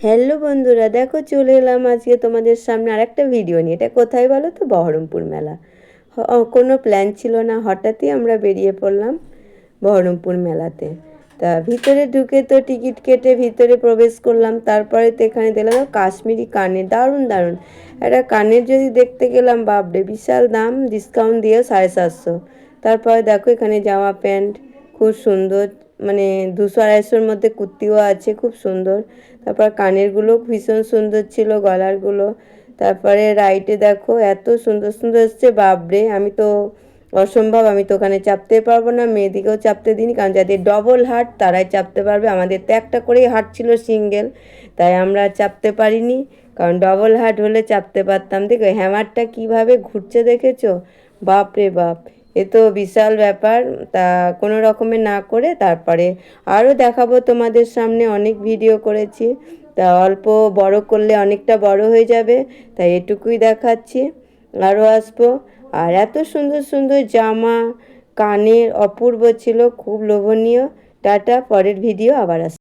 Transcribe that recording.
Hello বন্ধুরা, দেখো চলে এলাম আজকে তোমাদের সামনে আরেকটা ভিডিও নিয়ে। এটা কোথায় বলো তো? বহরমপুর মেলা। কোনো প্ল্যান ছিল না, হঠাৎই আমরা বেরিয়ে পড়লাম বহরমপুর মেলাতে। তা ভিতরে ঢুকে তো টিকিট কেটে ভিতরে প্রবেশ করলাম। তারপরে তো এখানে দেখলাম কাশ্মীরি কানের, দারুণ দারুণ একটা কানের যদি দেখতে গেলাম, বাপরে বিশাল দাম, ডিসকাউন্ট দিয়ে 750। তারপরে দেখো এখানে জামা প্যান্ট খুব সুন্দর, মানে 200-250-র মধ্যে কুর্তিও আছে, খুব সুন্দর। তারপর কানেরগুলো ভীষণ সুন্দর ছিল, গলারগুলো। তারপরে রাইটে দেখো এত সুন্দর সুন্দর এসছে, বাপরে আমি তো অসম্ভব, আমি তো ওখানে চাপতে পারবো না, মেয়েদিকেও চাপতে দিইনি, কারণ যাদের ডবল হাট তারাই চাপতে পারবে। আমাদের তো একটা করেই হাট ছিল, সিঙ্গেল, তাই আমরা চাপতে পারিনি। কারণ ডবল হাট হলে চাপতে পারতাম। দেখো হ্যামারটা কিভাবে ঘুরছে, দেখেছো? বাপ রে বাপ, এ তো বিশাল ব্যাপার। তা কোনো রকমে না করে তারপরে আরও দেখাবো তোমাদের সামনে, অনেক ভিডিও করেছি। তা অল্প বড় করলে অনেকটা বড় হয়ে যাবে, তাই এটুকুই দেখাচ্ছি, আরও আসবো। আর এত সুন্দর সুন্দর জামা, কানের অপূর্ব ছিল, খুব লোভনীয়। টাটা, পরের ভিডিও আবার আসবে।